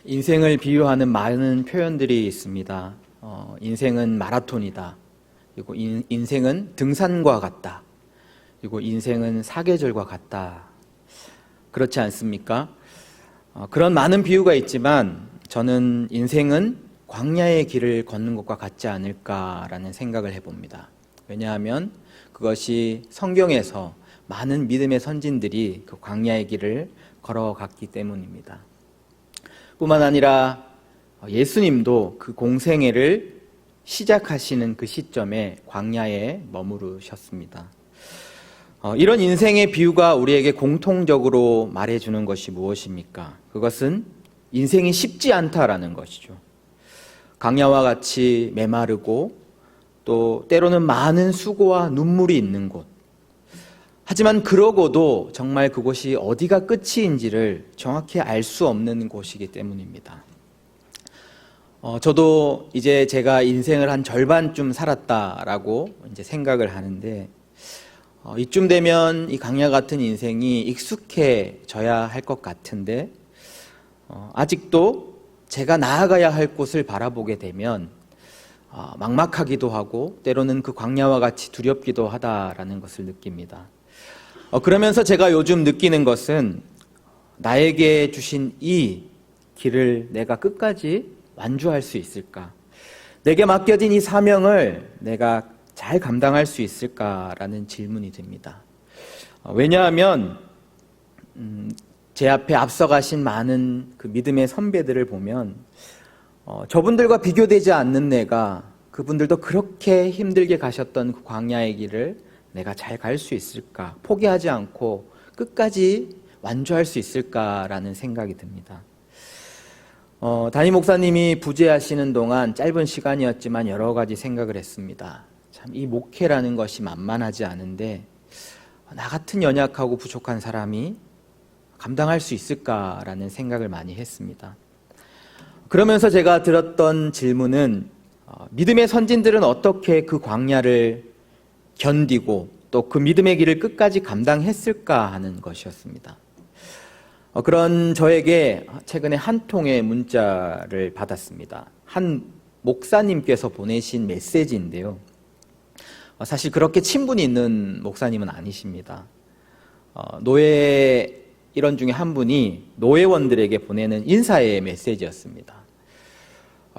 인생을 비유하는 많은 표현들이 있습니다. 인생은 마라톤이다. 그리고 인생은 등산과 같다. 그리고 인생은 사계절과 같다. 그렇지 않습니까? 그런 많은 비유가 있지만 저는 인생은 광야의 길을 걷는 것과 같지 않을까라는 생각을 해봅니다. 왜냐하면 그것이 성경에서 많은 믿음의 선진들이 그 광야의 길을 걸어갔기 때문입니다. 뿐만 아니라 예수님도 그 공생애를 시작하시는 그 시점에 광야에 머무르셨습니다. 이런 인생의 비유가 우리에게 공통적으로 말해주는 것이 무엇입니까? 그것은 인생이 쉽지 않다라는 것이죠. 광야와 같이 메마르고 또 때로는 많은 수고와 눈물이 있는 곳. 하지만 그러고도 정말 그곳이 어디가 끝인지를 정확히 알 수 없는 곳이기 때문입니다. 저도 이제 제가 인생을 한 절반쯤 살았다라고 이제 생각을 하는데, 이쯤 되면 이 광야 같은 인생이 익숙해져야 할 것 같은데, 아직도 제가 나아가야 할 곳을 바라보게 되면 막막하기도 하고 때로는 그 광야와 같이 두렵기도 하다라는 것을 느낍니다. 그러면서 제가 요즘 느끼는 것은 나에게 주신 이 길을 내가 끝까지 완주할 수 있을까? 내게 맡겨진 이 사명을 내가 잘 감당할 수 있을까라는 질문이 듭니다. 왜냐하면 제 앞에 앞서가신 많은 그 믿음의 선배들을 보면 저분들과 비교되지 않는 내가 그분들도 그렇게 힘들게 가셨던 그 광야의 길을 내가 잘 갈 수 있을까? 포기하지 않고 끝까지 완주할 수 있을까라는 생각이 듭니다. 담임 목사님이 부재하시는 동안 짧은 시간이었지만 여러 가지 생각을 했습니다. 참 이 목회라는 것이 만만하지 않은데 나 같은 연약하고 부족한 사람이 감당할 수 있을까라는 생각을 많이 했습니다. 그러면서 제가 들었던 질문은 믿음의 선진들은 어떻게 그 광야를 견디고 또 그 믿음의 길을 끝까지 감당했을까 하는 것이었습니다. 그런 저에게 최근에 한 통의 문자를 받았습니다. 한 목사님께서 보내신 메시지인데요. 사실 그렇게 친분이 있는 목사님은 아니십니다. 노예 일원 중에 한 분이 노예원들에게 보내는 인사의 메시지였습니다.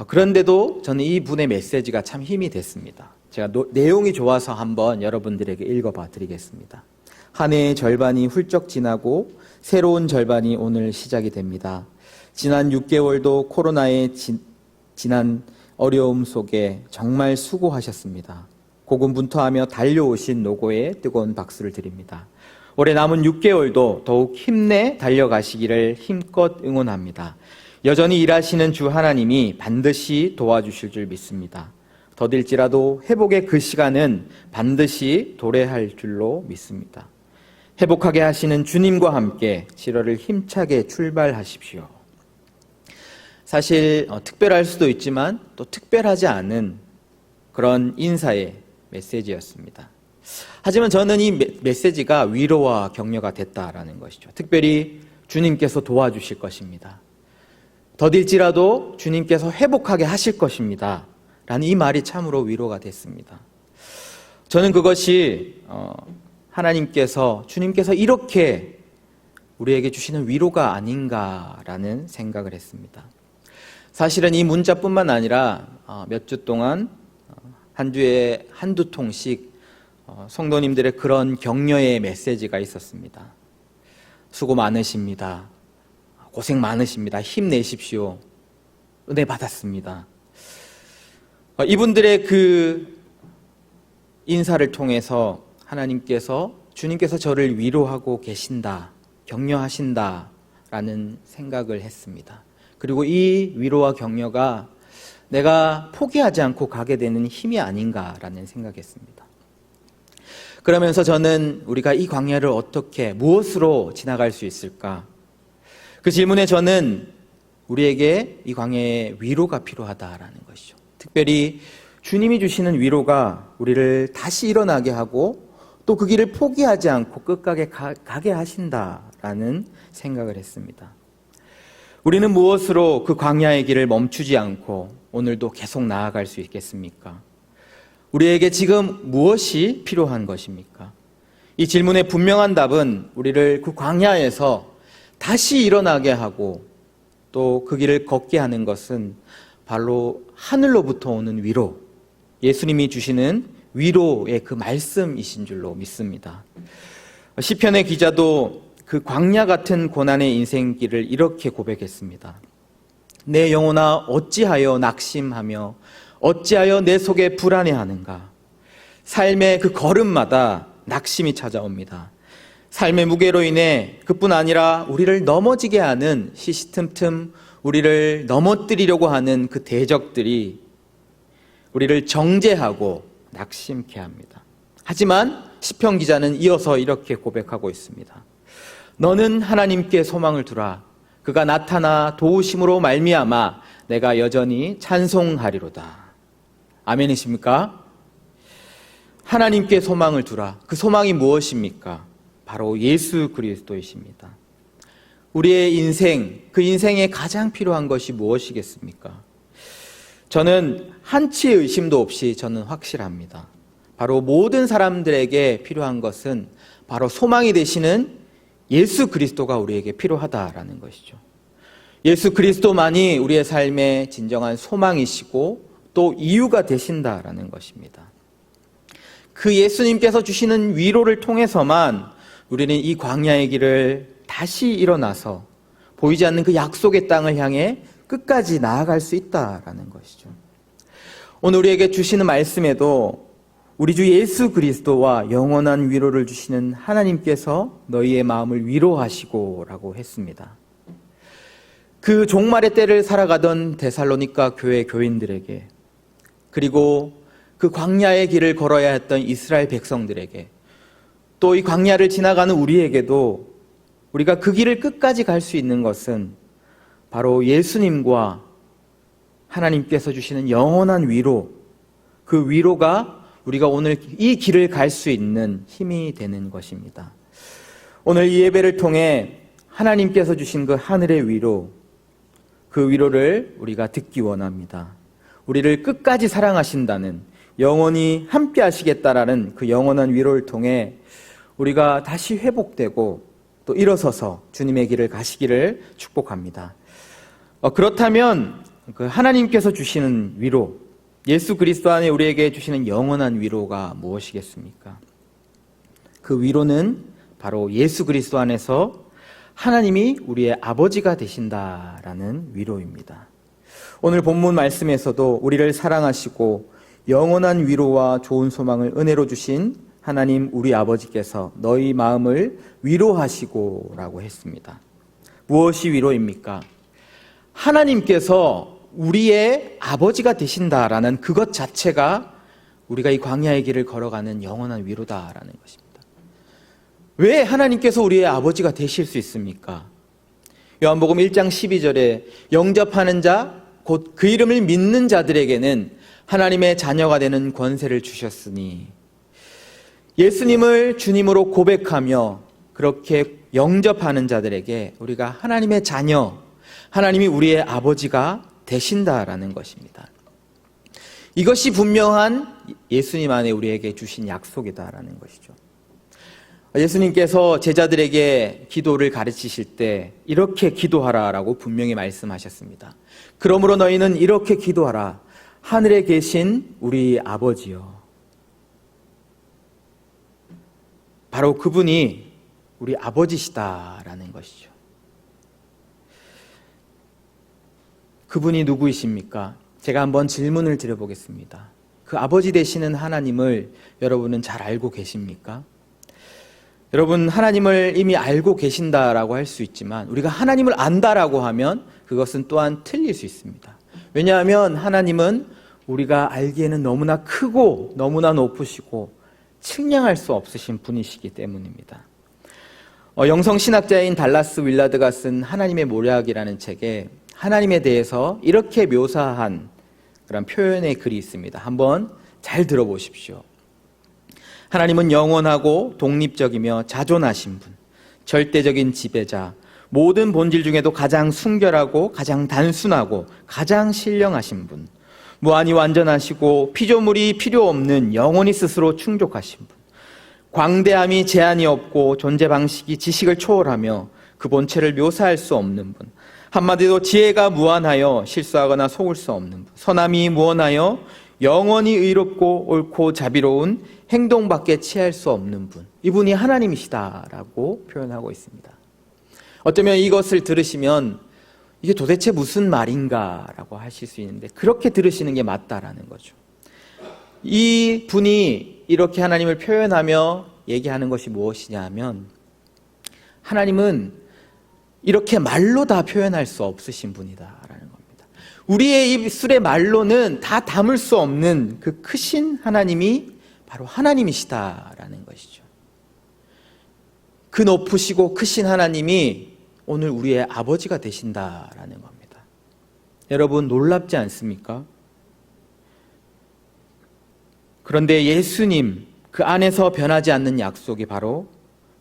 그런데도 저는 이 분의 메시지가 참 힘이 됐습니다. 제가 내용이 좋아서 한번 여러분들에게 읽어봐 드리겠습니다. 한 해의 절반이 훌쩍 지나고 새로운 절반이 오늘 시작이 됩니다. 지난 6개월도 코로나의 지난 어려움 속에 정말 수고하셨습니다. 고군분투하며 달려오신 노고에 뜨거운 박수를 드립니다. 올해 남은 6개월도 더욱 힘내 달려가시기를 힘껏 응원합니다. 여전히 일하시는 주 하나님이 반드시 도와주실 줄 믿습니다. 더딜지라도 회복의 그 시간은 반드시 도래할 줄로 믿습니다. 회복하게 하시는 주님과 함께 7월을 힘차게 출발하십시오. 사실 특별할 수도 있지만 또 특별하지 않은 그런 인사의 메시지였습니다. 하지만 저는 이 메시지가 위로와 격려가 됐다라는 것이죠. 특별히 주님께서 도와주실 것입니다. 더딜지라도 주님께서 회복하게 하실 것입니다. 라는 이 말이 참으로 위로가 됐습니다. 저는 그것이 주님께서 이렇게 우리에게 주시는 위로가 아닌가라는 생각을 했습니다. 사실은 이 문자뿐만 아니라 몇 주 동안 한 주에 한두 통씩 성도님들의 그런 격려의 메시지가 있었습니다. 수고 많으십니다. 고생 많으십니다. 힘내십시오. 은혜 받았습니다. 이분들의 그 인사를 통해서 주님께서 저를 위로하고 계신다, 격려하신다라는 생각을 했습니다. 그리고 이 위로와 격려가 내가 포기하지 않고 가게 되는 힘이 아닌가라는 생각했습니다. 그러면서 저는 우리가 이 광야를 무엇으로 지나갈 수 있을까? 그 질문에 저는 우리에게 이 광야의 위로가 필요하다라는 것이죠. 특별히 주님이 주시는 위로가 우리를 다시 일어나게 하고 또 그 길을 포기하지 않고 끝까지 가게 하신다라는 생각을 했습니다. 우리는 무엇으로 그 광야의 길을 멈추지 않고 오늘도 계속 나아갈 수 있겠습니까? 우리에게 지금 무엇이 필요한 것입니까? 이 질문의 분명한 답은 우리를 그 광야에서 다시 일어나게 하고 또 그 길을 걷게 하는 것은 바로 하늘로부터 오는 위로, 예수님이 주시는 위로의 그 말씀이신 줄로 믿습니다. 시편의 기자도 그 광야 같은 고난의 인생길을 이렇게 고백했습니다. 내 영혼아 어찌하여 낙심하며 어찌하여 내 속에 불안해하는가. 삶의 그 걸음마다 낙심이 찾아옵니다. 삶의 무게로 인해 그뿐 아니라 우리를 넘어지게 하는 시시틈틈 우리를 넘어뜨리려고 하는 그 대적들이 우리를 정죄하고 낙심케 합니다. 하지만 시편 기자는 이어서 이렇게 고백하고 있습니다. 너는 하나님께 소망을 두라. 그가 나타나 도우심으로 말미암아 내가 여전히 찬송하리로다. 아멘이십니까? 하나님께 소망을 두라. 그 소망이 무엇입니까? 바로 예수 그리스도이십니다. 우리의 인생, 그 인생에 가장 필요한 것이 무엇이겠습니까? 저는 한치의 의심도 없이 저는 확실합니다. 바로 모든 사람들에게 필요한 것은 바로 소망이 되시는 예수 그리스도가 우리에게 필요하다라는 것이죠. 예수 그리스도만이 우리의 삶의 진정한 소망이시고 또 이유가 되신다라는 것입니다. 그 예수님께서 주시는 위로를 통해서만 우리는 이 광야의 길을 다시 일어나서 보이지 않는 그 약속의 땅을 향해 끝까지 나아갈 수 있다라는 것이죠. 오늘 우리에게 주시는 말씀에도 우리 주 예수 그리스도와 영원한 위로를 주시는 하나님께서 너희의 마음을 위로하시고 라고 했습니다. 그 종말의 때를 살아가던 데살로니가 교회 교인들에게, 그리고 그 광야의 길을 걸어야 했던 이스라엘 백성들에게, 또 이 광야를 지나가는 우리에게도 우리가 그 길을 끝까지 갈 수 있는 것은 바로 예수님과 하나님께서 주시는 영원한 위로, 그 위로가 우리가 오늘 이 길을 갈 수 있는 힘이 되는 것입니다. 오늘 이 예배를 통해 하나님께서 주신 그 하늘의 위로, 그 위로를 우리가 듣기 원합니다. 우리를 끝까지 사랑하신다는, 영원히 함께 하시겠다라는 그 영원한 위로를 통해 우리가 다시 회복되고 또 일어서서 주님의 길을 가시기를 축복합니다. 그렇다면 그 하나님께서 주시는 위로, 예수 그리스도 안에 우리에게 주시는 영원한 위로가 무엇이겠습니까? 그 위로는 바로 예수 그리스도 안에서 하나님이 우리의 아버지가 되신다라는 위로입니다. 오늘 본문 말씀에서도 우리를 사랑하시고 영원한 위로와 좋은 소망을 은혜로 주신 하나님 우리 아버지께서 너희 마음을 위로하시고 라고 했습니다. 무엇이 위로입니까? 하나님께서 우리의 아버지가 되신다라는 그것 자체가 우리가 이 광야의 길을 걸어가는 영원한 위로다라는 것입니다. 왜 하나님께서 우리의 아버지가 되실 수 있습니까? 요한복음 1장 12절에 영접하는 자, 곧 그 이름을 믿는 자들에게는 하나님의 자녀가 되는 권세를 주셨으니, 예수님을 주님으로 고백하며 그렇게 영접하는 자들에게 우리가 하나님의 자녀, 하나님이 우리의 아버지가 되신다라는 것입니다. 이것이 분명한 예수님 안에 우리에게 주신 약속이다라는 것이죠. 예수님께서 제자들에게 기도를 가르치실 때 이렇게 기도하라라고 분명히 말씀하셨습니다. 그러므로 너희는 이렇게 기도하라. 하늘에 계신 우리 아버지여. 바로 그분이 우리 아버지시다라는 것이죠. 그분이 누구이십니까? 제가 한번 질문을 드려보겠습니다. 그 아버지 되시는 하나님을 여러분은 잘 알고 계십니까? 여러분, 하나님을 이미 알고 계신다라고 할 수 있지만 우리가 하나님을 안다라고 하면 그것은 또한 틀릴 수 있습니다. 왜냐하면 하나님은 우리가 알기에는 너무나 크고 너무나 높으시고 측량할 수 없으신 분이시기 때문입니다. 영성신학자인 달라스 윌라드가 쓴 하나님의 모략이라는 책에 하나님에 대해서 이렇게 묘사한 그런 표현의 글이 있습니다. 한번 잘 들어보십시오. 하나님은 영원하고 독립적이며 자존하신 분, 절대적인 지배자, 모든 본질 중에도 가장 순결하고 가장 단순하고 가장 신령하신 분, 무한히 완전하시고 피조물이 필요 없는 영원히 스스로 충족하신 분, 광대함이 제한이 없고 존재 방식이 지식을 초월하며 그 본체를 묘사할 수 없는 분, 한마디로 지혜가 무한하여 실수하거나 속을 수 없는 분, 선함이 무한하여 영원히 의롭고 옳고 자비로운 행동밖에 취할 수 없는 분, 이분이 하나님이시다라고 표현하고 있습니다. 어쩌면 이것을 들으시면 이게 도대체 무슨 말인가라고 하실 수 있는데, 그렇게 들으시는 게 맞다라는 거죠. 이 분이 이렇게 하나님을 표현하며 얘기하는 것이 무엇이냐 하면, 하나님은 이렇게 말로 다 표현할 수 없으신 분이다라는 겁니다. 우리의 입술의 말로는 다 담을 수 없는 그 크신 하나님이 바로 하나님이시다라는 것이죠. 그 높으시고 크신 하나님이 오늘 우리의 아버지가 되신다라는 겁니다. 여러분, 놀랍지 않습니까? 그런데 예수님, 그 안에서 변하지 않는 약속이 바로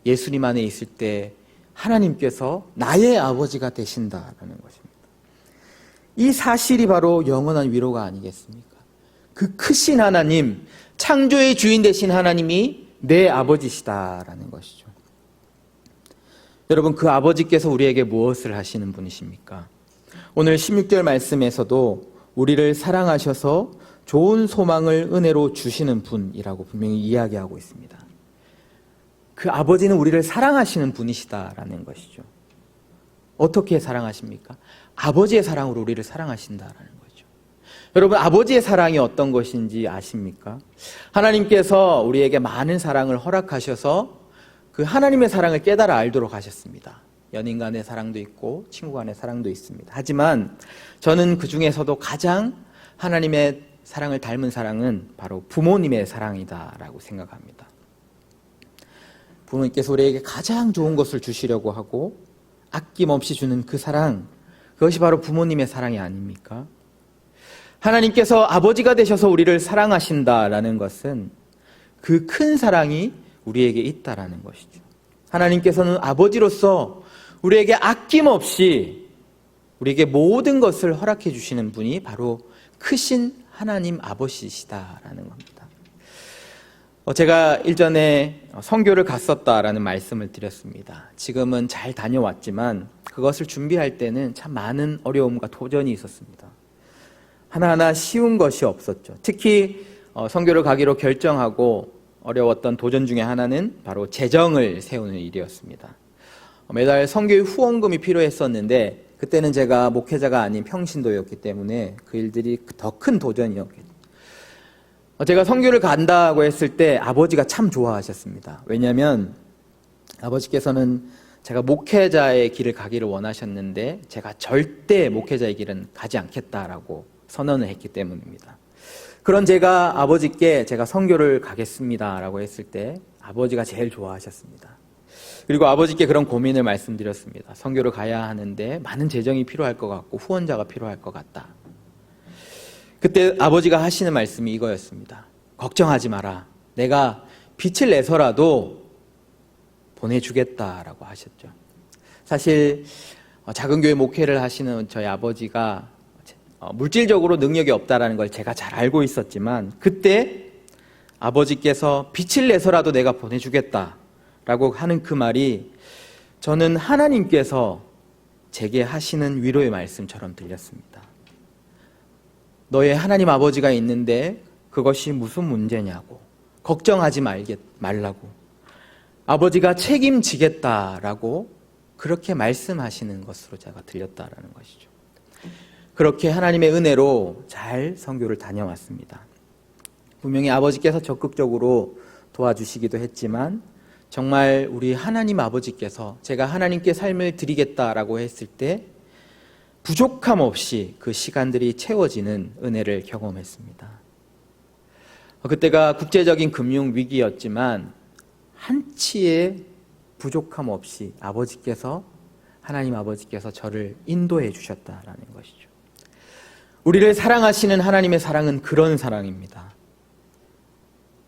예수님 안에 있을 때 하나님께서 나의 아버지가 되신다라는 것입니다. 이 사실이 바로 영원한 위로가 아니겠습니까? 그 크신 하나님, 창조의 주인 되신 하나님이 내 아버지시다라는 것이죠. 여러분, 그 아버지께서 우리에게 무엇을 하시는 분이십니까? 오늘 16절 말씀에서도 우리를 사랑하셔서 좋은 소망을 은혜로 주시는 분이라고 분명히 이야기하고 있습니다. 그 아버지는 우리를 사랑하시는 분이시다라는 것이죠. 어떻게 사랑하십니까? 아버지의 사랑으로 우리를 사랑하신다라는 거죠. 여러분, 아버지의 사랑이 어떤 것인지 아십니까? 하나님께서 우리에게 많은 사랑을 허락하셔서 그 하나님의 사랑을 깨달아 알도록 하셨습니다. 연인 간의 사랑도 있고 친구 간의 사랑도 있습니다. 하지만 저는 그 중에서도 가장 하나님의 사랑을 닮은 사랑은 바로 부모님의 사랑이다라고 생각합니다. 부모님께서 우리에게 가장 좋은 것을 주시려고 하고 아낌없이 주는 그 사랑, 그것이 바로 부모님의 사랑이 아닙니까? 하나님께서 아버지가 되셔서 우리를 사랑하신다라는 것은 그 큰 사랑이 우리에게 있다라는 것이죠. 하나님께서는 아버지로서 우리에게 아낌없이 우리에게 모든 것을 허락해 주시는 분이 바로 크신 하나님 아버지시다라는 겁니다. 제가 일전에 선교를 갔었다라는 말씀을 드렸습니다. 지금은 잘 다녀왔지만 그것을 준비할 때는 참 많은 어려움과 도전이 있었습니다. 하나하나 쉬운 것이 없었죠. 특히 선교를 가기로 결정하고 어려웠던 도전 중에 하나는 바로 재정을 세우는 일이었습니다. 매달 선교의 후원금이 필요했었는데 그때는 제가 목회자가 아닌 평신도였기 때문에 그 일들이 더 큰 도전이었겠죠. 제가 선교를 간다고 했을 때 아버지가 참 좋아하셨습니다. 왜냐하면 아버지께서는 제가 목회자의 길을 가기를 원하셨는데 제가 절대 목회자의 길은 가지 않겠다라고 선언을 했기 때문입니다. 그런 제가 아버지께 제가 선교를 가겠습니다라고 했을 때 아버지가 제일 좋아하셨습니다. 그리고 아버지께 그런 고민을 말씀드렸습니다. 선교를 가야 하는데 많은 재정이 필요할 것 같고 후원자가 필요할 것 같다. 그때 아버지가 하시는 말씀이 이거였습니다. 걱정하지 마라. 내가 빚을 내서라도 보내주겠다라고 하셨죠. 사실 작은 교회 목회를 하시는 저희 아버지가 물질적으로 능력이 없다라는 걸 제가 잘 알고 있었지만 그때 아버지께서 빚을 내서라도 내가 보내주겠다라고 하는 그 말이 저는 하나님께서 제게 하시는 위로의 말씀처럼 들렸습니다. 너의 하나님 아버지가 있는데 그것이 무슨 문제냐고, 걱정하지 말라고, 아버지가 책임지겠다라고 그렇게 말씀하시는 것으로 제가 들렸다라는 것이죠. 그렇게 하나님의 은혜로 잘 선교를 다녀왔습니다. 분명히 아버지께서 적극적으로 도와주시기도 했지만 정말 우리 하나님 아버지께서 제가 하나님께 삶을 드리겠다라고 했을 때 부족함 없이 그 시간들이 채워지는 은혜를 경험했습니다. 그때가 국제적인 금융 위기였지만 한치의 부족함 없이 하나님 아버지께서 저를 인도해 주셨다라는 것이죠. 우리를 사랑하시는 하나님의 사랑은 그런 사랑입니다.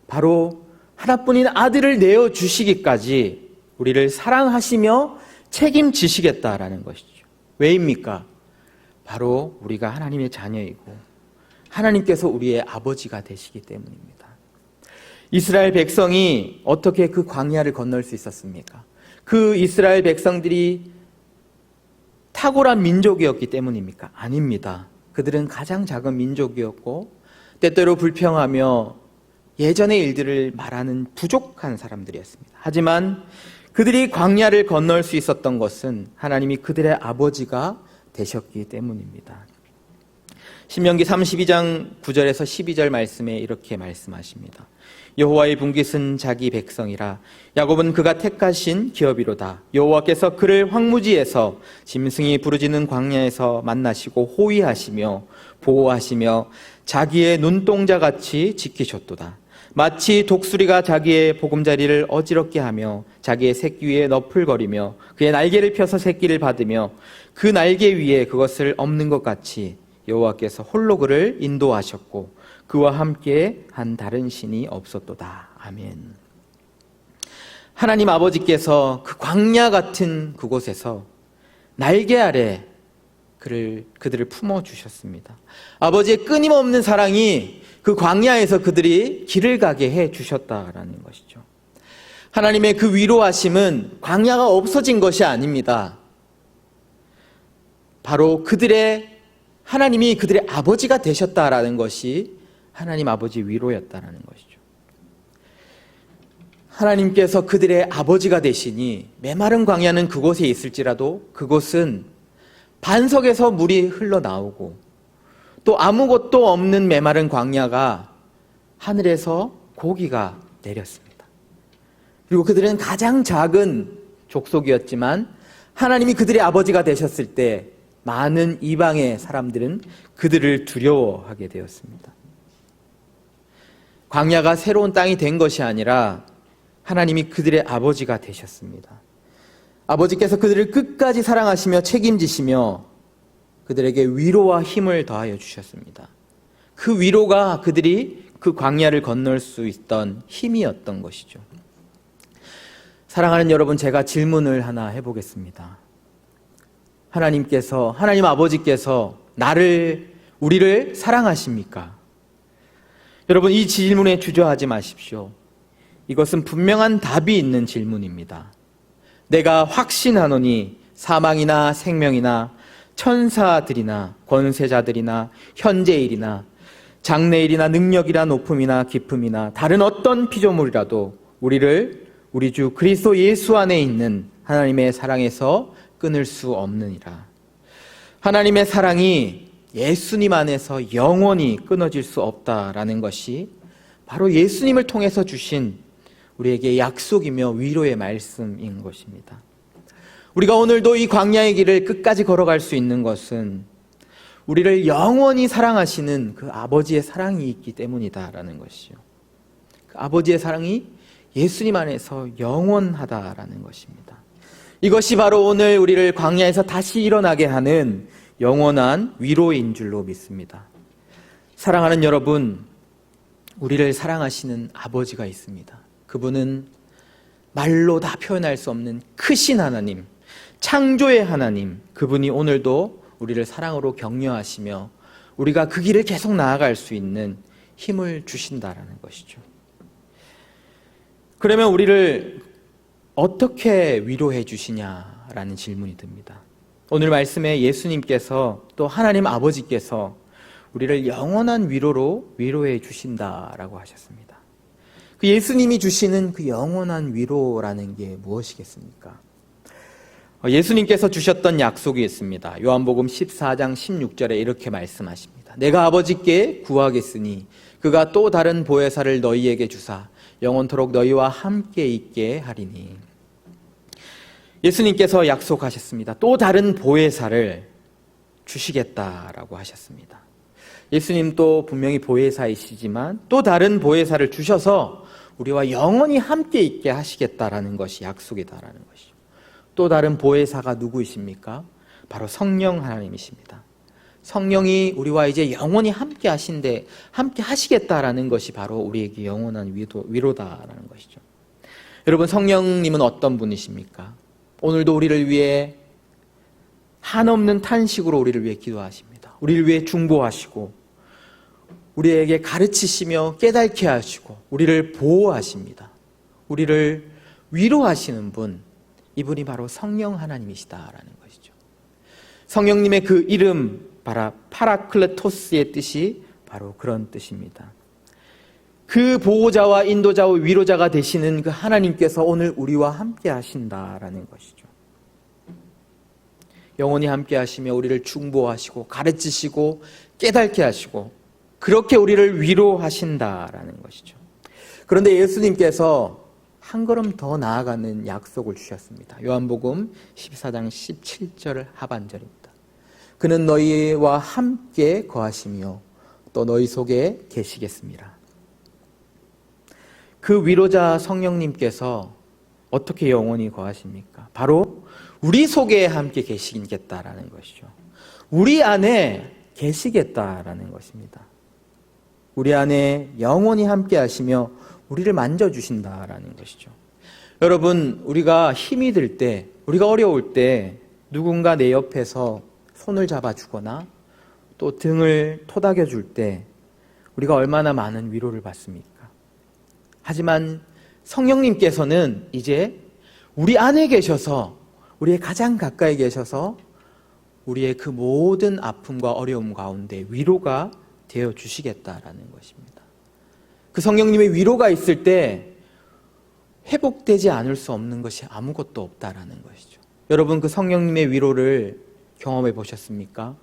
바로 하나뿐인 아들을 내어주시기까지 우리를 사랑하시며 책임지시겠다라는 것이죠. 왜입니까? 바로 우리가 하나님의 자녀이고 하나님께서 우리의 아버지가 되시기 때문입니다. 이스라엘 백성이 어떻게 그 광야를 건널 수 있었습니까? 그 이스라엘 백성들이 탁월한 민족이었기 때문입니까? 아닙니다. 그들은 가장 작은 민족이었고 때때로 불평하며 예전의 일들을 말하는 부족한 사람들이었습니다. 하지만 그들이 광야를 건널 수 있었던 것은 하나님이 그들의 아버지가 되셨기 때문입니다. 신명기 32장 9절에서 12절 말씀에 이렇게 말씀하십니다. 여호와의 분깃은 자기 백성이라 야곱은 그가 택하신 기업이로다. 여호와께서 그를 황무지에서 짐승이 부르짖는 광야에서 만나시고 호위하시며 보호하시며 자기의 눈동자같이 지키셨도다. 마치 독수리가 자기의 보금자리를 어지럽게 하며 자기의 새끼 위에 너풀거리며 그의 날개를 펴서 새끼를 받으며 그 날개 위에 그것을 엎는 것 같이 여호와께서 홀로 그를 인도하셨고 그와 함께 한 다른 신이 없었도다. 아멘. 하나님 아버지께서 그 광야 같은 그곳에서 날개 아래 그들을 품어주셨습니다. 아버지의 끊임없는 사랑이 그 광야에서 그들이 길을 가게 해주셨다라는 것이죠. 하나님의 그 위로하심은 광야가 없어진 것이 아닙니다. 바로 하나님이 그들의 아버지가 되셨다라는 것이 하나님 아버지 위로였다라는 것이죠. 하나님께서 그들의 아버지가 되시니 메마른 광야는 그곳에 있을지라도 그곳은 반석에서 물이 흘러나오고 또 아무것도 없는 메마른 광야가 하늘에서 고기가 내렸습니다. 그리고 그들은 가장 작은 족속이었지만 하나님이 그들의 아버지가 되셨을 때 많은 이방의 사람들은 그들을 두려워하게 되었습니다. 광야가 새로운 땅이 된 것이 아니라 하나님이 그들의 아버지가 되셨습니다. 아버지께서 그들을 끝까지 사랑하시며 책임지시며 그들에게 위로와 힘을 더하여 주셨습니다. 그 위로가 그들이 그 광야를 건널 수 있던 힘이었던 것이죠. 사랑하는 여러분, 제가 질문을 하나 해보겠습니다. 하나님 아버지께서 우리를 사랑하십니까? 여러분, 이 질문에 주저하지 마십시오. 이것은 분명한 답이 있는 질문입니다. 내가 확신하노니 사망이나 생명이나 천사들이나 권세자들이나 현재일이나 장래일이나 능력이나 높음이나 깊음이나 다른 어떤 피조물이라도 우리 주 그리스도 예수 안에 있는 하나님의 사랑에서 끊을 수 없느니라. 하나님의 사랑이 예수님 안에서 영원히 끊어질 수 없다라는 것이 바로 예수님을 통해서 주신 우리에게 약속이며 위로의 말씀인 것입니다. 우리가 오늘도 이 광야의 길을 끝까지 걸어갈 수 있는 것은 우리를 영원히 사랑하시는 그 아버지의 사랑이 있기 때문이다라는 것이요. 그 아버지의 사랑이 예수님 안에서 영원하다라는 것입니다. 이것이 바로 오늘 우리를 광야에서 다시 일어나게 하는 영원한 위로인 줄로 믿습니다. 사랑하는 여러분, 우리를 사랑하시는 아버지가 있습니다. 그분은 말로 다 표현할 수 없는 크신 하나님, 창조의 하나님, 그분이 오늘도 우리를 사랑으로 격려하시며 우리가 그 길을 계속 나아갈 수 있는 힘을 주신다라는 것이죠. 그러면 우리를 어떻게 위로해 주시냐라는 질문이 듭니다. 오늘 말씀에 예수님께서 또 하나님 아버지께서 우리를 영원한 위로로 위로해 주신다라고 하셨습니다. 그 예수님이 주시는 그 영원한 위로라는 게 무엇이겠습니까? 예수님께서 주셨던 약속이 있습니다. 요한복음 14장 16절에 이렇게 말씀하십니다. 내가 아버지께 구하겠으니 그가 또 다른 보혜사를 너희에게 주사 영원토록 너희와 함께 있게 하리니. 예수님께서 약속하셨습니다. 또 다른 보혜사를 주시겠다라고 하셨습니다. 예수님도 분명히 보혜사이시지만 또 다른 보혜사를 주셔서 우리와 영원히 함께 있게 하시겠다라는 것이 약속이다라는 것이죠. 또 다른 보혜사가 누구이십니까? 바로 성령 하나님이십니다. 성령이 우리와 이제 영원히 함께 하시겠다라는 것이 바로 우리에게 영원한 위로다라는 것이죠. 여러분, 성령님은 어떤 분이십니까? 오늘도 우리를 위해 한없는 탄식으로 우리를 위해 기도하십니다. 우리를 위해 중보하시고 우리에게 가르치시며 깨닫게 하시고 우리를 보호하십니다. 우리를 위로하시는 분, 이분이 바로 성령 하나님이시다라는 것이죠. 성령님의 그 이름 파라클레토스의 뜻이 바로 그런 뜻입니다. 그 보호자와 인도자와 위로자가 되시는 그 하나님께서 오늘 우리와 함께 하신다라는 것이죠. 영원히 함께 하시며 우리를 중보하시고 가르치시고 깨닫게 하시고 그렇게 우리를 위로하신다라는 것이죠. 그런데 예수님께서 한 걸음 더 나아가는 약속을 주셨습니다. 요한복음 14장 17절 하반절입니다. 그는 너희와 함께 거하시며 또 너희 속에 계시겠습니다. 그 위로자 성령님께서 어떻게 영원히 거하십니까? 바로 우리 속에 함께 계시겠다라는 것이죠. 우리 안에 계시겠다라는 것입니다. 우리 안에 영원히 함께 하시며 우리를 만져주신다라는 것이죠. 여러분, 우리가 힘이 들 때, 우리가 어려울 때 누군가 내 옆에서 손을 잡아주거나 또 등을 토닥여줄 때 우리가 얼마나 많은 위로를 받습니까? 하지만 성령님께서는 이제 우리 안에 계셔서 우리의 가장 가까이 계셔서 우리의 그 모든 아픔과 어려움 가운데 위로가 되어 주시겠다라는 것입니다. 그 성령님의 위로가 있을 때 회복되지 않을 수 없는 것이 아무것도 없다라는 것이죠. 여러분, 그 성령님의 위로를 경험해 보셨습니까?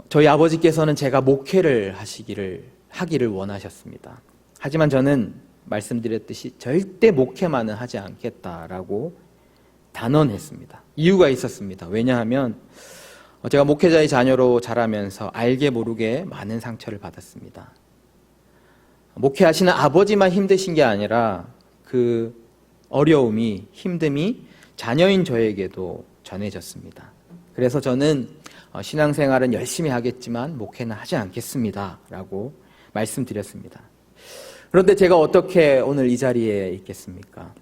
저희 아버지께서는 제가 목회를 하기를 원하셨습니다. 하지만 저는 말씀드렸듯이 절대 목회만은 하지 않겠다라고 단언했습니다. 이유가 있었습니다. 왜냐하면 제가 목회자의 자녀로 자라면서 알게 모르게 많은 상처를 받았습니다. 목회하시는 아버지만 힘드신 게 아니라 그 어려움이, 힘듦이 자녀인 저에게도 전해졌습니다. 그래서 저는 신앙생활은 열심히 하겠지만 목회는 하지 않겠습니다 라고 말씀드렸습니다. 그런데 제가 어떻게 오늘 이 자리에 있겠습니까?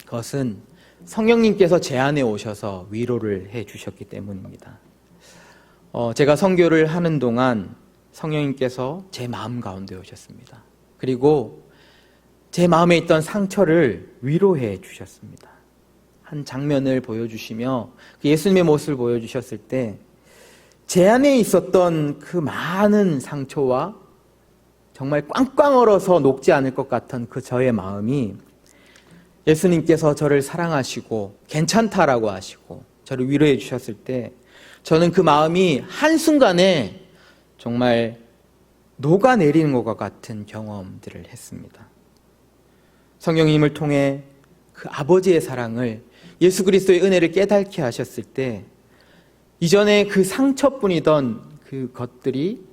그것은 성령님께서 제 안에 오셔서 위로를 해 주셨기 때문입니다. 제가 선교를 하는 동안 성령님께서 제 마음 가운데 오셨습니다. 그리고 제 마음에 있던 상처를 위로해 주셨습니다. 한 장면을 보여주시며 그 예수님의 모습을 보여주셨을 때 제 안에 있었던 그 많은 상처와 정말 꽝꽝 얼어서 녹지 않을 것 같은 그 저의 마음이 예수님께서 저를 사랑하시고 괜찮다라고 하시고 저를 위로해 주셨을 때 저는 그 마음이 한순간에 정말 녹아내리는 것과 같은 경험들을 했습니다. 성령님을 통해 그 아버지의 사랑을, 예수 그리스도의 은혜를 깨닫게 하셨을 때 이전에 그 상처뿐이던 그 것들이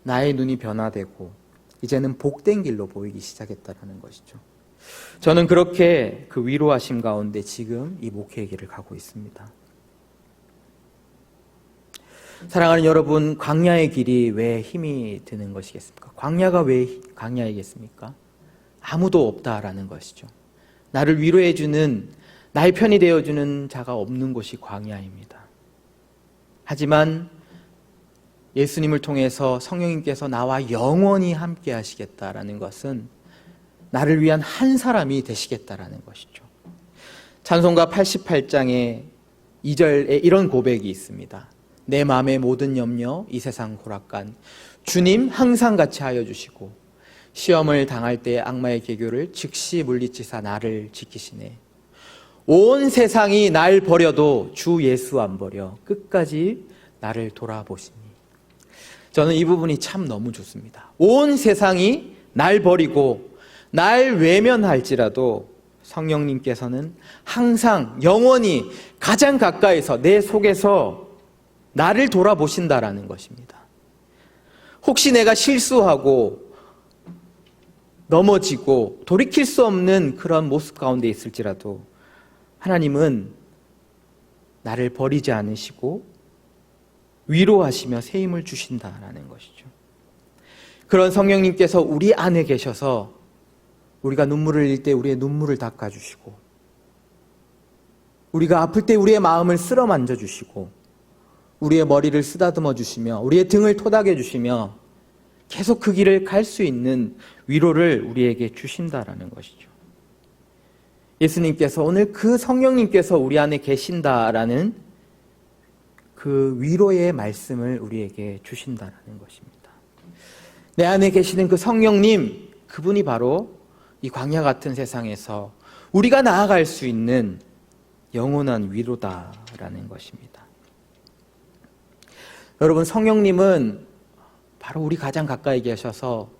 나의 눈이 변화되고 이제는 복된 길로 보이기 시작했다는 것이죠. 저는 그렇게 그 위로하심 가운데 지금 이 목회의 길을 가고 있습니다. 사랑하는 여러분, 광야의 길이 왜 힘이 드는 것이겠습니까? 광야가 왜 광야이겠습니까? 아무도 없다라는 것이죠. 나를 위로해주는, 나의 편이 되어주는 자가 없는 곳이 광야입니다. 하지만 예수님을 통해서 성령님께서 나와 영원히 함께 하시겠다라는 것은 나를 위한 한 사람이 되시겠다라는 것이죠. 찬송가 88장에 2절에 이런 고백이 있습니다. 내 마음의 모든 염려, 이 세상 고락간 주님 항상 같이 하여 주시고 시험을 당할 때의 악마의 계교를 즉시 물리치사 나를 지키시네. 온 세상이 날 버려도 주 예수 안 버려 끝까지 나를 돌아보시니. 저는 이 부분이 참 너무 좋습니다. 온 세상이 날 버리고 날 외면할지라도 성령님께서는 항상 영원히 가장 가까이서 내 속에서 나를 돌아보신다라는 것입니다. 혹시 내가 실수하고 넘어지고 돌이킬 수 없는 그런 모습 가운데 있을지라도 하나님은 나를 버리지 않으시고 위로하시며 새 힘을 주신다라는 것이죠. 그런 성령님께서 우리 안에 계셔서 우리가 눈물을 흘릴 때 우리의 눈물을 닦아주시고, 우리가 아플 때 우리의 마음을 쓸어 만져주시고, 우리의 머리를 쓰다듬어 주시며, 우리의 등을 토닥여 주시며, 계속 그 길을 갈 수 있는 위로를 우리에게 주신다라는 것이죠. 예수님께서, 오늘 그 성령님께서 우리 안에 계신다라는 그 위로의 말씀을 우리에게 주신다라는 것입니다. 내 안에 계시는 그 성령님, 그분이 바로 이 광야 같은 세상에서 우리가 나아갈 수 있는 영원한 위로다라는 것입니다. 여러분, 성령님은 바로 우리 가장 가까이 계셔서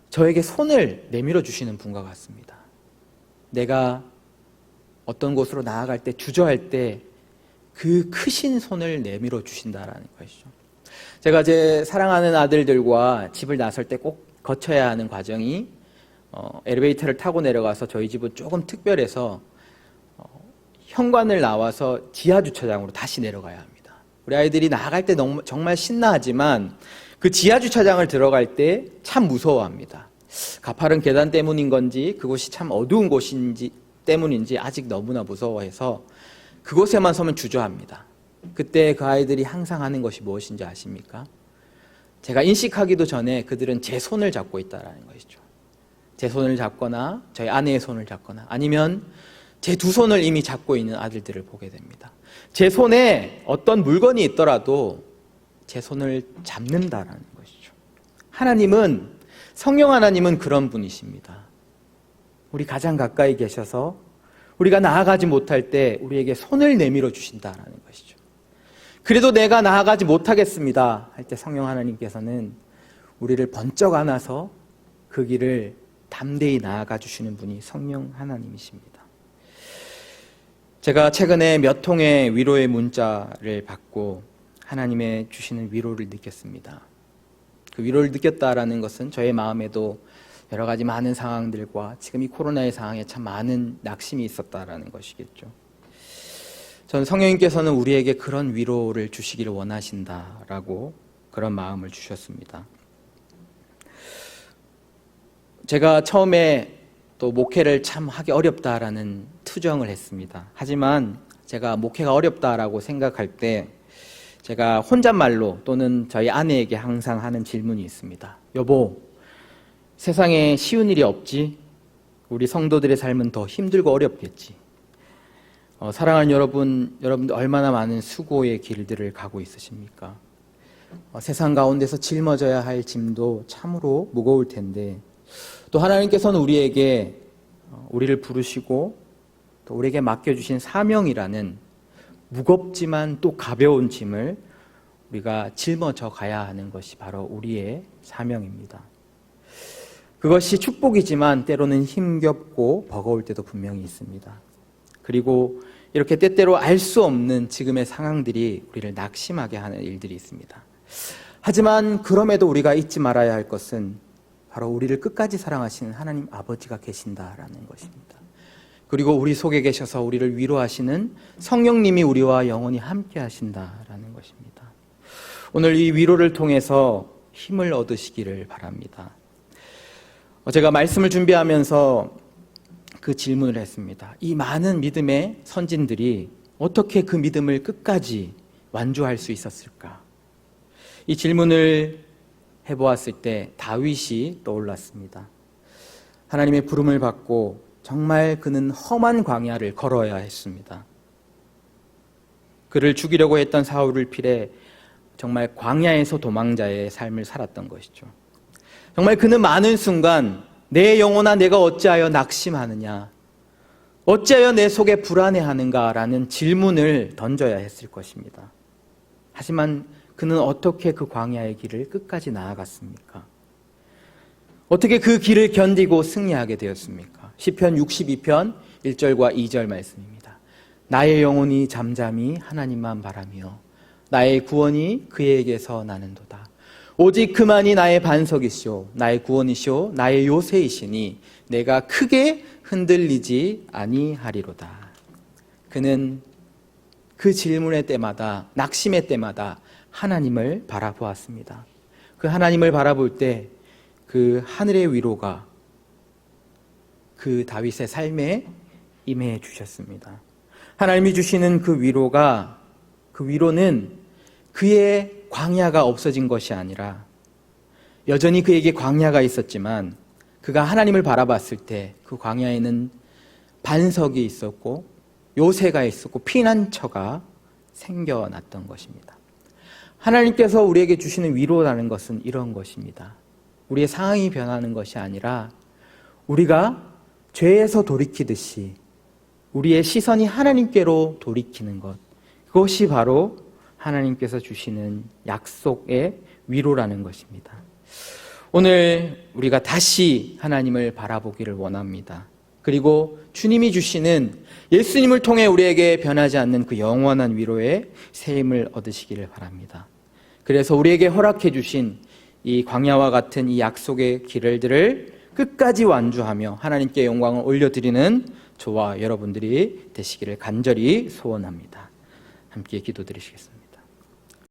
저에게 손을 내밀어 주시는 분과 같습니다. 내가 어떤 곳으로 나아갈 때, 주저할 때 그 크신 손을 내밀어 주신다라는 것이죠. 제가 제 사랑하는 아들들과 집을 나설 때 꼭 거쳐야 하는 과정이 엘리베이터를 타고 내려가서 저희 집은 조금 특별해서 현관을 나와서 지하 주차장으로 다시 내려가야 합니다. 우리 아이들이 나갈 때 정말 신나하지만 그 지하 주차장을 들어갈 때 참 무서워합니다. 가파른 계단 때문인 건지 그곳이 참 어두운 곳인지 때문인지 아직 너무나 무서워해서 그곳에만 서면 주저합니다. 그때 그 아이들이 항상 하는 것이 무엇인지 아십니까? 제가 인식하기도 전에 그들은 제 손을 잡고 있다는 것이죠. 제 손을 잡거나 저희 아내의 손을 잡거나 아니면 제 두 손을 이미 잡고 있는 아들들을 보게 됩니다. 제 손에 어떤 물건이 있더라도 제 손을 잡는다라는 것이죠. 하나님은, 성령 하나님은 그런 분이십니다. 우리 가장 가까이 계셔서 우리가 나아가지 못할 때 우리에게 손을 내밀어 주신다라는 것이죠. 그래도 내가 나아가지 못하겠습니다 할 때 성령 하나님께서는 우리를 번쩍 안아서 그 길을 담대히 나아가 주시는 분이 성령 하나님이십니다. 제가 최근에 몇 통의 위로의 문자를 받고 하나님의 주시는 위로를 느꼈습니다. 그 위로를 느꼈다라는 것은 저의 마음에도 여러 가지 많은 상황들과 지금 이 코로나의 상황에 참 많은 낙심이 있었다라는 것이겠죠. 저는 성령님께서는 우리에게 그런 위로를 주시기를 원하신다라고 그런 마음을 주셨습니다. 제가 처음에 또 목회를 참 하기 어렵다라는 투정을 했습니다. 하지만 제가 목회가 어렵다라고 생각할 때 제가 혼잣말로 또는 저희 아내에게 항상 하는 질문이 있습니다. 여보, 세상에 쉬운 일이 없지? 우리 성도들의 삶은 더 힘들고 어렵겠지? 사랑하는 여러분들 얼마나 많은 수고의 길들을 가고 있으십니까? 세상 가운데서 짊어져야 할 짐도 참으로 무거울 텐데 또 하나님께서는 우리에게 우리를 부르시고 또 우리에게 맡겨주신 사명이라는 무겁지만 또 가벼운 짐을 우리가 짊어져 가야 하는 것이 바로 우리의 사명입니다. 그것이 축복이지만 때로는 힘겹고 버거울 때도 분명히 있습니다. 그리고 이렇게 때때로 알 수 없는 지금의 상황들이 우리를 낙심하게 하는 일들이 있습니다. 하지만 그럼에도 우리가 잊지 말아야 할 것은 바로 우리를 끝까지 사랑하시는 하나님 아버지가 계신다라는 것입니다. 그리고 우리 속에 계셔서 우리를 위로하시는 성령님이 우리와 영원히 함께 하신다라는 것입니다. 오늘 이 위로를 통해서 힘을 얻으시기를 바랍니다. 제가 말씀을 준비하면서 그 질문을 했습니다. 이 많은 믿음의 선진들이 어떻게 그 믿음을 끝까지 완주할 수 있었을까? 이 질문을 해보았을 때 다윗이 떠올랐습니다. 하나님의 부름을 받고 정말 그는 험한 광야를 걸어야 했습니다. 그를 죽이려고 했던 사울을 필해 정말 광야에서 도망자의 삶을 살았던 것이죠. 정말 그는 많은 순간 내 영혼아 내가 어찌하여 낙심하느냐, 어찌하여 내 속에 불안해하는가라는 질문을 던져야 했을 것입니다. 하지만 그는 어떻게 그 광야의 길을 끝까지 나아갔습니까? 어떻게 그 길을 견디고 승리하게 되었습니까? 시편 62편 1절과 2절 말씀입니다. 나의 영혼이 잠잠히 하나님만 바라며 나의 구원이 그에게서 나는도다. 오직 그만이 나의 반석이시오 나의 구원이시오 나의 요새이시니 내가 크게 흔들리지 아니하리로다. 그는 그 질문의 때마다, 낙심의 때마다 하나님을 바라보았습니다. 그 하나님을 바라볼 때 그 하늘의 위로가 그 다윗의 삶에 임해 주셨습니다. 하나님이 주시는 그 위로는 그의 광야가 없어진 것이 아니라 여전히 그에게 광야가 있었지만 그가 하나님을 바라봤을 때 그 광야에는 반석이 있었고 요새가 있었고 피난처가 생겨났던 것입니다. 하나님께서 우리에게 주시는 위로라는 것은 이런 것입니다. 우리의 상황이 변하는 것이 아니라 우리가 죄에서 돌이키듯이 우리의 시선이 하나님께로 돌이키는 것, 그것이 바로 하나님께서 주시는 약속의 위로라는 것입니다. 오늘 우리가 다시 하나님을 바라보기를 원합니다. 그리고 주님이 주시는 예수님을 통해 우리에게 변하지 않는 그 영원한 위로의 새 힘을 얻으시기를 바랍니다. 그래서 우리에게 허락해 주신 이 광야와 같은 이 약속의 길들을 끝까지 완주하며 하나님께 영광을 올려드리는 저와 여러분들이 되시기를 간절히 소원합니다. 함께 기도드리시겠습니다.